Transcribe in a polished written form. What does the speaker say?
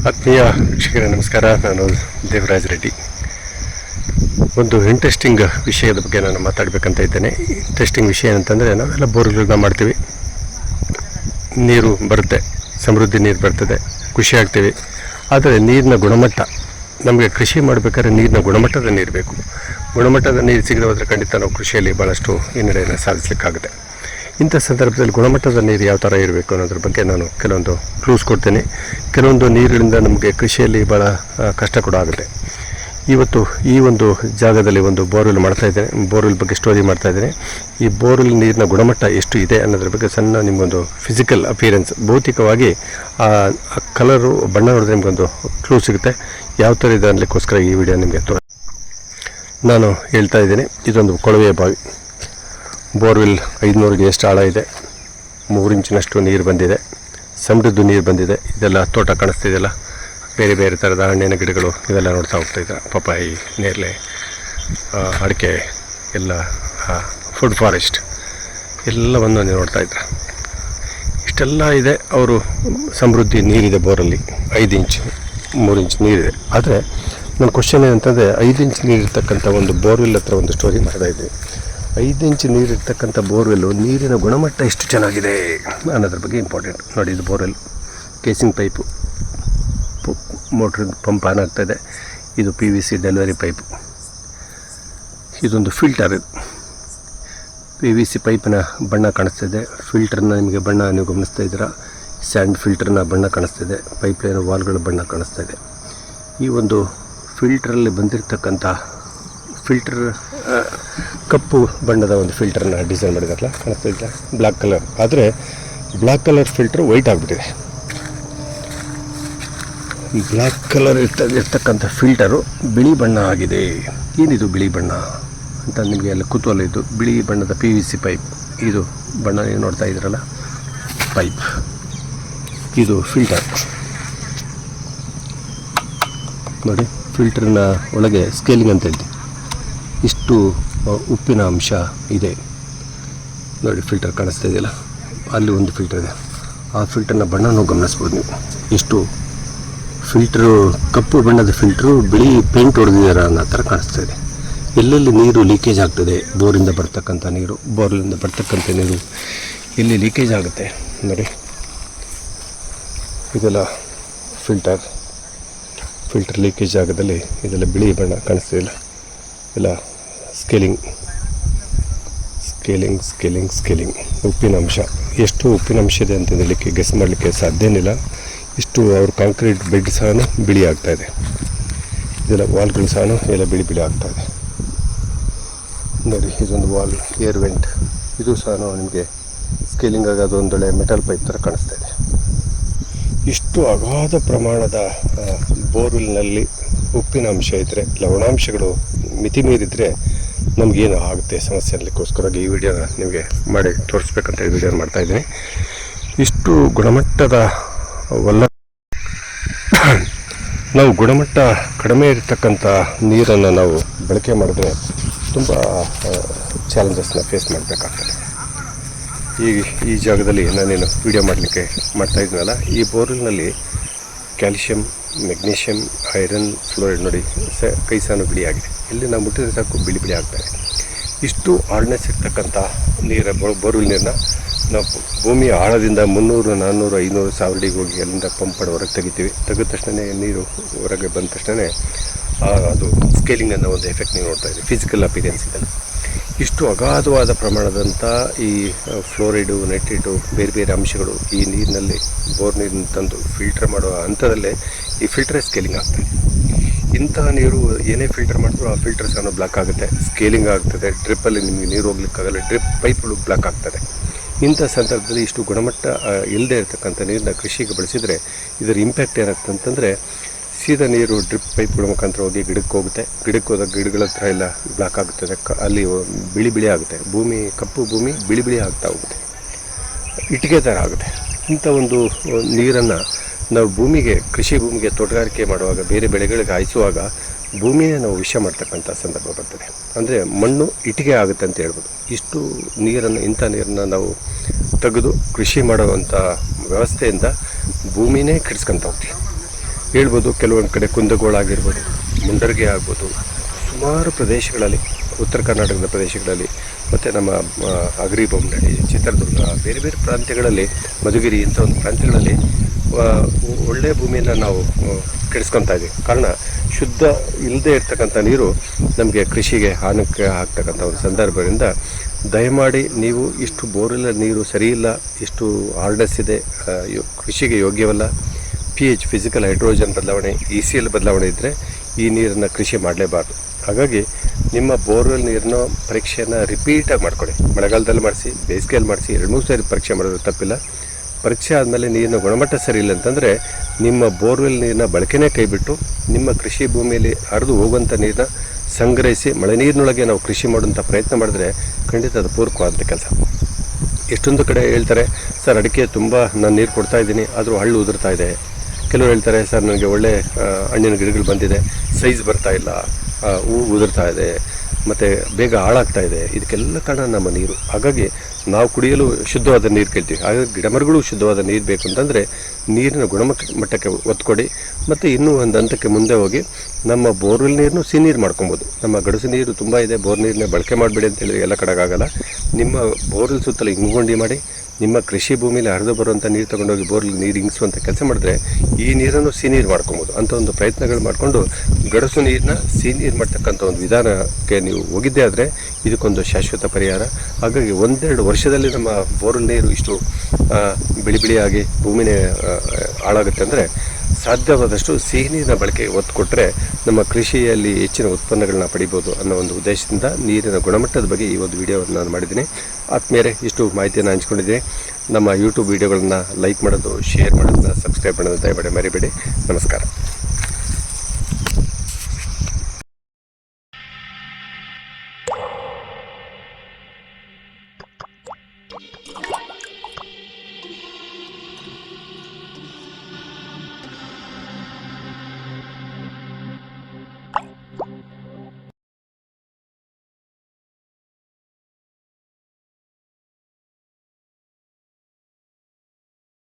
ಆತ್ಮೀಯ ವೀಕ್ಷಕರೇ ನಮಸ್ಕಾರ. ನಾನು ದೇವರಾಜ್ ರೆಡ್ಡಿ. ಒಂದು ಇಂಟ್ರೆಸ್ಟಿಂಗ್ ವಿಷಯದ ಬಗ್ಗೆ ನಾನು ಮಾತಾಡಬೇಕಂತ ಇದ್ದೇನೆ. ಇಂಟ್ರೆಸ್ಟಿಂಗ್ ವಿಷಯ ಏನಂತಂದರೆ, ನಾವೆಲ್ಲ ಬೋರ್ಗಳನ್ನ ಮಾಡ್ತೀವಿ, ನೀರು ಬರುತ್ತೆ, ಸಮೃದ್ಧಿ ನೀರು ಬರ್ತದೆ, ಖುಷಿ ಆಗ್ತೀವಿ. ಆದರೆ ನೀರಿನ ಗುಣಮಟ್ಟ, ನಮಗೆ ಕೃಷಿ ಮಾಡಬೇಕಾದ್ರೆ ನೀರಿನ ಗುಣಮಟ್ಟದ ನೀರು ಬೇಕು. ಗುಣಮಟ್ಟದ ನೀರು ಸಿಗದೆ ಹೋದರೆ ಖಂಡಿತ ನಾವು ಕೃಷಿಯಲ್ಲಿ ಭಾಳಷ್ಟು ಹಿನ್ನಡೆಯನ್ನು ಸಾಧಿಸಲಿಕ್ಕಾಗುತ್ತೆ. ಇಂಥ ಸಂದರ್ಭದಲ್ಲಿ ಗುಣಮಟ್ಟದ ನೀರು ಯಾವ ಥರ ಇರಬೇಕು ಅನ್ನೋದ್ರ ಬಗ್ಗೆ ನಾನು ಕೆಲವೊಂದು ಕ್ಲೂಸ್ ಕೊಡ್ತೀನಿ. ಕೆಲವೊಂದು ನೀರಿನಿಂದ ನಮಗೆ ಕೃಷಿಯಲ್ಲಿ ಭಾಳ ಕಷ್ಟ ಕೂಡ ಆಗುತ್ತೆ. ಇವತ್ತು ಈ ಒಂದು ಜಾಗದಲ್ಲಿ ಒಂದು ಬೋರ್ವೆಲ್ ಮಾಡ್ತಾಯಿದ್ದೇನೆ. ಬೋರ್ವೆಲ್ ಬಗ್ಗೆ ಸ್ಟೋರಿ ಮಾಡ್ತಾಯಿದ್ದೇನೆ. ಈ ಬೋರ್ವೆಲ್ ನೀರಿನ ಗುಣಮಟ್ಟ ಎಷ್ಟು ಇದೆ ಅನ್ನೋದ್ರ ಬಗ್ಗೆ ಸಣ್ಣ ನಿಮಗೊಂದು ಫಿಸಿಕಲ್ ಅಪಿಯರೆನ್ಸ್, ಭೌತಿಕವಾಗಿ ಆ ಕಲರು, ಬಣ್ಣ ನೋಡಿದ್ರೆ ನಿಮಗೊಂದು ಕ್ಲೂ ಸಿಗುತ್ತೆ ಯಾವ ಥರ ಇದೆ ಅನ್ನಲಿಕ್ಕೋಸ್ಕರ ಈ ವಿಡಿಯೋ ನಿಮಗೆ ನಾನು ಹೇಳ್ತಾ ಇದ್ದೀನಿ. ಇದೊಂದು ಕೊಳವೆಯ ಬಾವಿ. ಬೋರ್ವೆಲ್ 500ಗೆ ಎಷ್ಟು ಆಳ ಇದೆ, 3 ಇಂಚಿನಷ್ಟು ನೀರು ಬಂದಿದೆ, ಸಮೃದ್ಧ ನೀರು ಬಂದಿದೆ. ಇದೆಲ್ಲ ತೋಟ ಕಾಣಿಸ್ತಿದೆಯಲ್ಲ, ಬೇರೆ ಬೇರೆ ಥರದ ಹಣ್ಣಿನ ಗಿಡಗಳು ಇದೆಲ್ಲ ನೋಡ್ತಾ ಹೋಗ್ತಾಯಿದ್ದಾರೆ. ಪಪ್ಪಾಯಿ, ನೇರಳೆ, ಅಡಿಕೆ, ಎಲ್ಲ ಫುಡ್ ಫಾರೆಸ್ಟ್ ಎಲ್ಲವನ್ನು ನೀವು ನೋಡ್ತಾ ಇದ್ದಾರೆ. ಇಷ್ಟೆಲ್ಲ ಇದೆ. ಅವರು ಸಮೃದ್ಧಿ ನೀರಿದೆ ಬೋರಲ್ಲಿ, 5 ಇಂಚು 3 ಇಂಚ್ ನೀರಿದೆ. ಆದರೆ ನನ್ನ ಕ್ವಶನ್ ಏನಂತಂದರೆ, 5 ಇಂಚ್ ನೀರಿರ್ತಕ್ಕಂಥ ಒಂದು ಬೋರ್ವೆಲ್ ಹತ್ರ ಒಂದು ಸ್ಟೋರಿ ಮಾಡ್ತಾ ಇದ್ದೀವಿ. 5 ಇಂಚ್ ನೀರಿರ್ತಕ್ಕಂಥ ಬೋರ್ವೆಲ್ಲು ನೀರಿನ ಗುಣಮಟ್ಟ ಎಷ್ಟು ಚೆನ್ನಾಗಿದೆ ಅನ್ನೋದ್ರ ಬಗ್ಗೆ ಇಂಪಾರ್ಟೆಂಟ್. ನೋಡಿ, ಇದು borewell, casing pipe, motor pump on ಆಗ್ತಾಯಿದೆ. ಇದು PVC ಡೆಲಿವರಿ ಪೈಪು. ಇದೊಂದು ಫಿಲ್ಟರ್. ಇದು PVC ಪೈಪಿನ ಬಣ್ಣ ಕಾಣಿಸ್ತಿದೆ. ಫಿಲ್ಟರ್ನ ನಿಮಗೆ ಬಣ್ಣ ನೀವು ಗಮನಿಸ್ತಾ ಇದ್ದೀರಾ. ಸ್ಯಾಂಡ್ ಫಿಲ್ಟರ್ನ ಬಣ್ಣ ಕಾಣಿಸ್ತಿದೆ. ಪೈಪ್ಲೈನ್ ವಾಲ್ಗಳ ಬಣ್ಣ ಕಾಣಿಸ್ತಾಯಿದೆ. ಈ ಒಂದು ಫಿಲ್ಟ್ರಲ್ಲಿ ಬಂದಿರತಕ್ಕಂಥ ಫಿಲ್ಟರ್ ಕಪ್ಪು ಬಣ್ಣದ ಒಂದು ಫಿಲ್ಟರ್ನ ಡಿಸೈನ್ ಮಾಡಿದಾರಲ್ಲ, ಕಾಣಿಸ್ತಾ ಇದ್ದ ಬ್ಲ್ಯಾಕ್ ಕಲರ್. ಆದರೆ ಬ್ಲ್ಯಾಕ್ ಕಲರ್ ಫಿಲ್ಟ್ರು ವೈಟ್ ಆಗಿಬಿಟ್ಟಿದೆ. ಬ್ಲ್ಯಾಕ್ ಕಲರ್ ಇರ್ತಕ್ಕಂಥ ಫಿಲ್ಟರು ಬಿಳಿ ಬಣ್ಣ ಆಗಿದೆ. ಏನಿದು ಬಿಳಿ ಬಣ್ಣ ಅಂತ ನಿಮಗೆ ಎಲ್ಲ ಕುತೂಹಲ ಇದ್ದು, ಬಿಳಿ ಬಣ್ಣದ PVC ಪೈಪ್. ಇದು ಬಣ್ಣ ನೀವು ನೋಡ್ತಾ ಇದ್ದೀರಲ್ಲ, ಪೈಪ್. ಇದು ಫಿಲ್ಟರ್. ನೋಡಿ, ಫಿಲ್ಟರ್ನ ಒಳಗೆ ಸ್ಕೇಲಿಂಗ್ ಅಂತ ಇದೆ. ಇಷ್ಟು ಉಪ್ಪಿನ ಅಂಶ ಇದೆ. ನೋಡಿ, ಫಿಲ್ಟರ್ ಕಾಣಿಸ್ತಾ ಇದೆಯಲ್ಲ, ಅಲ್ಲಿ ಒಂದು ಫಿಲ್ಟರ್ ಇದೆ. ಆ ಫಿಲ್ಟರ್ನ ಬಣ್ಣನೂ ಗಮನಿಸ್ಬೋದು ನೀವು. ಎಷ್ಟು ಫಿಲ್ಟ್ರು ಕಪ್ಪು ಬಣ್ಣದ ಫಿಲ್ಟ್ರು ಬಿಳಿ ಪೇಂಟ್ ಹೊಡೆದಿದ್ದಾರೆ ಅನ್ನೋ ಥರ ಕಾಣಿಸ್ತಾ ಇದೆ. ಎಲ್ಲೆಲ್ಲಿ ನೀರು ಲೀಕೇಜ್ ಆಗ್ತದೆ, ಬೋರಿಂದ ಬರ್ತಕ್ಕಂಥ ನೀರು, ಬೋರ್ಲಿಂದ ಬರ್ತಕ್ಕಂಥ ನೀರು ಎಲ್ಲಿ ಲೀಕೇಜ್ ಆಗುತ್ತೆ ನೋಡಿ. ಇದೆಲ್ಲ ಫಿಲ್ಟರ್ ಲೀಕೇಜ್ ಆಗೋದಲ್ಲಿ ಇದೆಲ್ಲ ಬಿಳಿ ಬಣ್ಣ ಕಾಣಿಸ್ತಿಲ್ಲ. ಎಲ್ಲ ಸ್ಕೇಲಿಂಗ್ ಉಪ್ಪಿನ ಅಂಶ. ಎಷ್ಟು ಉಪ್ಪಿನ ಅಂಶ ಇದೆ ಅಂತ ಹೇಳಲಿಕ್ಕೆ, ಗೆಸ್ ಮಾಡಲಿಕ್ಕೆ ಸಾಧ್ಯನಿಲ್ಲ. ಇಷ್ಟು ಅವ್ರ ಕಾಂಕ್ರೀಟ್ ಬೆಡ್ ಸಹ ಬಿಳಿ ಆಗ್ತಾಯಿದೆ. ಇದೆಲ್ಲ ವಾಲ್ಗಳು ಸಹ ಎಲ್ಲ ಬಿಳಿ ಆಗ್ತಾಯಿದೆ. ನೋಡಿ, ಇದೊಂದು ವಾಲ್, ಏರ್ ವೆಂಟ್. ಇದು ಸಹ ನಿಮಗೆ ಸ್ಕೇಲಿಂಗ್ ಆಗೋದು ಒಂದೊಳ್ಳೆ ಮೆಟಲ್ ಪೈಪ್ ಥರ ಕಾಣಿಸ್ತಾ ಇದೆ. ಇಷ್ಟು ಅಗಾಧ ಪ್ರಮಾಣದ ಬೋರ್ವೆಲ್ನಲ್ಲಿ ಉಪ್ಪಿನ ಅಂಶ ಇದ್ದರೆ, ಲವಣಾಂಶಗಳು ಮಿತಿ ಮೀರಿದರೆ ನಮಗೇನು ಆಗುತ್ತೆ ಸಮಸ್ಯೆ ಅನ್ನಲಿಕ್ಕೋಸ್ಕರವಾಗಿ ಈ ವಿಡಿಯೋನ ನಿಮಗೆ ಮಾಡಿ ತೋರಿಸ್ಬೇಕಂತ ಈ ವಿಡಿಯೋ ಮಾಡ್ತಾಯಿದ್ದೀನಿ. ಇಷ್ಟು ಗುಣಮಟ್ಟದ ನಾವು ಗುಣಮಟ್ಟ ಕಡಿಮೆ ಇರತಕ್ಕಂಥ ನೀರನ್ನು ನಾವು ಬಳಕೆ ಮಾಡಿದ್ರೆ ತುಂಬ ಚಾಲೆಂಜಸ್ನ ಫೇಸ್ ಮಾಡಬೇಕಾಗ್ತದೆ. ಈ ಜಾಗದಲ್ಲಿ ನಾನೇನು ವಿಡಿಯೋ ಮಾಡಲಿಕ್ಕೆ ಮಾಡ್ತಾಯಿದ್ನಲ್ಲ, ಈ ಬೋರ್ವೆಲ್ನಲ್ಲಿ ಕ್ಯಾಲ್ಶಿಯಂ, ಮೆಗ್ನೀಷಿಯಂ, ಐರನ್, ಫ್ಲೋರೈಡ್ ನೋಡಿ ಕೈ ಸಾನು ಬಿಳಿಯಾಗಿದೆ. ಎಲ್ಲಿ ನಾವು ಮುಟ್ಟಿದ್ರೆ ಸಾಕು ಬಿಳಿ ಆಗ್ತಾಯಿದೆ. ಇಷ್ಟು ಹಾರ್ಡ್ನೆಸ್ ಇರ್ತಕ್ಕಂಥ ಬೋರ್ವೆಲ್ ನೀರನ್ನ ನಾವು ಭೂಮಿಯ ಆಳದಿಂದ 300, 400, 500, 1000 ಅಡಿಗೆ ಹೋಗಿ ಅಲ್ಲಿಂದ ಪಂಪ್ ಮಾಡಿ ಹೊರಗೆ ತೆಗಿತೀವಿ. ತೆಗೆದ ತಕ್ಷಣ ನೀರು ಹೊರಗೆ ಬಂದ ತಕ್ಷಣ ಅದು ಸ್ಕೇಲಿಂಗ್ ಅನ್ನೋ ಒಂದು ಎಫೆಕ್ಟ್ ನೀವು ನೋಡ್ತಾ ಇದ್ದೀವಿ. ಫಿಸಿಕಲ್ ಅಪಿರಿಯನ್ಸ್ ಇದನ್ನು. ಇಷ್ಟು ಅಗಾಧವಾದ ಪ್ರಮಾಣದಂಥ ಈ ಫ್ಲೋರೈಡು, ನೈಟ್ರೇಟು, ಬೇರೆ ಬೇರೆ ಅಂಶಗಳು ಈ ನೀರಿನಲ್ಲಿ, ಬೋರ್ ನೀರನ್ನು ತಂದು ಫಿಲ್ಟರ್ ಮಾಡುವ ಹಂತದಲ್ಲೇ ಈ ಫಿಲ್ಟರೇ ಸ್ಕೇಲಿಂಗ್ ಆಗ್ತದೆ. ಇಂತಹ ನೀರು ಏನೇ ಫಿಲ್ಟರ್ ಮಾಡಿದ್ರು ಆ ಫಿಲ್ಟರ್ ಸಹ ಬ್ಲಾಕ್ ಆಗುತ್ತೆ, ಸ್ಕೇಲಿಂಗ್ ಆಗ್ತದೆ. ಡ್ರಿಪ್ಪಲ್ಲಿ ನಿಮಗೆ ನೀರು ಹೋಗ್ಲಿಕ್ಕಾಗಲ್ಲ, ಡ್ರಿಪ್ ಪೈಪ್ಗಳು ಬ್ಲಾಕ್ ಆಗ್ತದೆ. ಇಂಥ ಸಂದರ್ಭದಲ್ಲಿ ಇಷ್ಟು ಗುಣಮಟ್ಟ ಇಲ್ಲದೆ ಇರತಕ್ಕಂಥ ನೀರನ್ನ ಕೃಷಿಗೆ ಬಳಸಿದರೆ ಇದರ ಇಂಪ್ಯಾಕ್ಟ್ ಏನಾಗ್ತದೆ ಅಂತಂದರೆ, ಸೀದಾ ನೀರು ಡ್ರಿಪ್ ಪೈಪ್ಗಳ ಮುಖಾಂತರ ಹೋಗಿ ಗಿಡಕ್ಕೆ ಹೋಗುತ್ತೆ. ಗಿಡಕ್ಕೆ ಹೋದಾಗ ಗಿಡಗಳ ಹತ್ರ ಎಲ್ಲ ಬ್ಲಾಕ್ ಆಗುತ್ತದೆ. ಅಲ್ಲಿ ಬಿಳಿ ಆಗುತ್ತೆ. ಕಪ್ಪು ಭೂಮಿ ಬಿಳಿ ಆಗ್ತಾ ಹೋಗುತ್ತೆ, ಇಟ್ಟಿಗೆ ಥರ ಆಗುತ್ತೆ. ಇಂಥ ಒಂದು ನೀರನ್ನು ನಾವು ಕೃಷಿ ಭೂಮಿಗೆ ತೋಟಗಾರಿಕೆ ಮಾಡುವಾಗ, ಬೇರೆ ಬೆಳೆಗಳಿಗೆ ಹಾಯಿಸುವಾಗ ಭೂಮಿನೇ ನಾವು ವಿಷ ಮಾಡ್ತಕ್ಕಂಥ ಸಂದರ್ಭ ಬರ್ತದೆ. ಅಂದರೆ ಮಣ್ಣು ಇಟ್ಟಿಗೆ ಆಗುತ್ತೆ ಅಂತ ಹೇಳ್ಬೋದು. ಇಷ್ಟು ಇಂಥ ನೀರನ್ನು ನಾವು ತೆಗೆದು ಕೃಷಿ ಮಾಡುವಂಥ ವ್ಯವಸ್ಥೆಯಿಂದ ಭೂಮಿನೇ ಕೆಡಿಸ್ಕೊಂತ ಹೋಗ್ತೀವಿ. ಹೇಳ್ಬೋದು. ಕೆಲವೊಂದು ಕಡೆ ಕುಂದಗೋಳಾಗಿರ್ಬೋದು, ಮುಂಡರ್ಗೆ ಆಗ್ಬೋದು, ಸುಮಾರು ಪ್ರದೇಶಗಳಲ್ಲಿ, ಉತ್ತರ ಕರ್ನಾಟಕದ ಪ್ರದೇಶಗಳಲ್ಲಿ ಮತ್ತು ನಮ್ಮ ಅಗರಿಬೊಮ್ಮನಹಳ್ಳಿ, ಚಿತ್ರದುರ್ಗ, ಬೇರೆ ಬೇರೆ ಪ್ರಾಂತ್ಯಗಳಲ್ಲಿ, ಮಧುಗಿರಿ ಇಂಥ ಒಂದು ಪ್ರಾಂತ್ಯಗಳಲ್ಲಿ ಒಳ್ಳೆಯ ಭೂಮಿಯನ್ನು ನಾವು ಕೆಡಿಸ್ಕೊತಾ ಇದ್ದೀವಿ. ಕಾರಣ ಶುದ್ಧ ಇಲ್ಲದೆ ಇರ್ತಕ್ಕಂಥ ನೀರು ನಮಗೆ ಕೃಷಿಗೆ ಹಾನಿಗೆ ಆಗ್ತಕ್ಕಂಥ ಒಂದು ಸಂದರ್ಭದಿಂದ ದಯಮಾಡಿ ನೀವು ಇಷ್ಟು ಬೋರ್ವೆಲ್ ನೀರು ಸರಿಯಿಲ್ಲ, ಇಷ್ಟು ಹಾರ್ಡ್ನೆಸ್ ಇದೆ, ಕೃಷಿಗೆ ಯೋಗ್ಯವಲ್ಲ, pH ಫಿಸಿಕಲ್ ಹೈಡ್ರೋಜನ್ ಬದಲಾವಣೆ, ECL ಬದಲಾವಣೆ ಇದ್ದರೆ ಈ ನೀರನ್ನು ಕೃಷಿ ಮಾಡಲೇಬಾರ್ದು. ಹಾಗಾಗಿ ನಿಮ್ಮ ಬೋರ್ವೆಲ್ ನೀರನ್ನ ಪರೀಕ್ಷೆಯನ್ನು ರಿಪೀಟಾಗಿ ಮಾಡ್ಕೊಳ್ಳಿ. ಮಳೆಗಾಲದಲ್ಲಿ ಮಾಡಿಸಿ, ಬೇಸಿಗೆಯಲ್ಲಿ ಮಾಡಿಸಿ, 2-3 ಸಾರಿ ಪರೀಕ್ಷೆ ಮಾಡೋದು ತಪ್ಪಿಲ್ಲ. ಪರೀಕ್ಷೆ ಆದಮೇಲೆ ನೀರಿನ ಗುಣಮಟ್ಟ ಸರಿ ಇಲ್ಲ ಅಂತಂದರೆ ನಿಮ್ಮ ಬೋರ್ವೆಲ್ ನೀರನ್ನ ಬಳಕೆನೇ ಕೈಬಿಟ್ಟು ನಿಮ್ಮ ಕೃಷಿ ಭೂಮಿಯಲ್ಲಿ ಹರಿದು ಹೋಗುವಂಥ ನೀರನ್ನ ಸಂಗ್ರಹಿಸಿ ಮಳೆ ನೀರಿನೊಳಗೆ ನಾವು ಕೃಷಿ ಮಾಡುವಂಥ ಪ್ರಯತ್ನ ಮಾಡಿದ್ರೆ ಖಂಡಿತ ಅದು ಪೂರಕವಾದಂಥ ಕೆಲಸ. ಎಷ್ಟೊಂದು ಕಡೆ ಹೇಳ್ತಾರೆ, ಸರ್ ಅಡಿಕೆ ತುಂಬ ನಾನು ನೀರು ಕೊಡ್ತಾಯಿದ್ದೀನಿ ಆದರೂ ಹಳ್ಳು ಉದುರ್ತಾ ಇದೆ. ಕೆಲವರು ಹೇಳ್ತಾರೆ, ಸರ್ ನನಗೆ ಒಳ್ಳೆ ಹಣ್ಣಿನ ಗಿಡಗಳು ಬಂದಿದೆ, ಸೈಜ್ ಬರ್ತಾ ಇಲ್ಲ, ಹೂವು ಉದುರ್ತಾ ಇದೆ, ಮತ್ತು ಬೇಗ ಹಾಳಾಗ್ತಾ ಇದೆ. ಇದಕ್ಕೆಲ್ಲ ಕಾರಣ ನಮ್ಮ ನೀರು. ಹಾಗಾಗಿ ನಾವು ಕುಡಿಯಲು ಶುದ್ಧವಾದ ನೀರು ಕೇಳ್ತೀವಿ. ಹಾಗಾಗಿ ಗಿಡಮರಗಳು ಶುದ್ಧವಾದ ನೀರು ಬೇಕು ಅಂತಂದರೆ ನೀರಿನ ಗುಣಮಟ್ಟಕ್ಕೆ ಒತ್ತು ಕೊಡಿ. ಮತ್ತು ಇನ್ನೂ ಒಂದು ಹಂತಕ್ಕೆ ಮುಂದೆ ಹೋಗಿ ನಮ್ಮ ಬೋರ್ವೆಲ್ ನೀರನ್ನು ಸಿಹಿ ಮಾಡ್ಕೊಬೋದು. ನಮ್ಮ ಗಡಸು ನೀರು ತುಂಬ ಇದೆ, ಬೋರ್ ನೀರನ್ನೇ ಬಳಕೆ ಮಾಡಬೇಡಿ ಅಂತ ಹೇಳಿದ್ರೆ ಎಲ್ಲ ಕಡೆಗಾಗಲ್ಲ. ನಿಮ್ಮ ಬೋರ್ವೆಲ್ ಸುತ್ತಲೂ ಇಂಗುಗುಂಡಿ ಮಾಡಿ ನಿಮ್ಮ ಕೃಷಿ ಭೂಮಿಯಲ್ಲಿ ಹರಿದು ಬರುವಂಥ ನೀರು ತೊಗೊಂಡೋಗಿ ಬೋರ್ವೆಲ್ ನೀರು ಇಂಗಿಸುವಂಥ ಕೆಲಸ ಮಾಡಿದ್ರೆ ಈ ನೀರನ್ನು ಸಿಹಿ ನೀರು ಮಾಡ್ಕೊಬೋದು. ಅಂಥ ಒಂದು ಪ್ರಯತ್ನಗಳು ಮಾಡಿಕೊಂಡು ಗಡಸು ನೀರನ್ನ ಸಿಹಿ ನೀರು ಮಾಡ್ತಕ್ಕಂಥ ಒಂದು ವಿಧಾನಕ್ಕೆ ನೀವು ಹೋಗಿದ್ದೇ ಆದರೆ ಇದಕ್ಕೊಂದು ಶಾಶ್ವತ ಪರಿಹಾರ. ಹಾಗಾಗಿ 1-2 ವರ್ಷದಲ್ಲಿ ನಮ್ಮ ಬೋರ್ವೆಲ್ ನೀರು ಇಷ್ಟು ಬಿಳಿಯಾಗಿ ಭೂಮಿನೇ ಹಾಳಾಗುತ್ತೆ ಅಂದರೆ ಸಾಧ್ಯವಾದಷ್ಟು ಸಿಹಿ ನೀರಿನ ಬಳಕೆಗೆ ಒತ್ತು ಕೊಟ್ಟರೆ ನಮ್ಮ ಕೃಷಿಯಲ್ಲಿ ಹೆಚ್ಚಿನ ಉತ್ಪನ್ನಗಳನ್ನ ಪಡಿಬೋದು ಅನ್ನೋ ಒಂದು ಉದ್ದೇಶದಿಂದ ನೀರಿನ ಗುಣಮಟ್ಟದ ಬಗ್ಗೆ ಈ ಒಂದು ವಿಡಿಯೋವನ್ನು ನಾನು ಮಾಡಿದ್ದೀನಿ. ಆತ್ಮೀಯರೇ, ಇಷ್ಟು ಮಾಹಿತಿಯನ್ನು ಹಂಚ್ಕೊಂಡಿದ್ದೀನಿ. ನಮ್ಮ ಯೂಟ್ಯೂಬ್ ವಿಡಿಯೋಗಳನ್ನ ಲೈಕ್ ಮಾಡೋದು, ಶೇರ್ ಮಾಡೋದನ್ನ, ಸಬ್ಸ್ಕ್ರೈಬ್ ಮಾಡೋದು ದಯಮಾಡಿ ಮರಿಬೇಡಿ. ನಮಸ್ಕಾರ.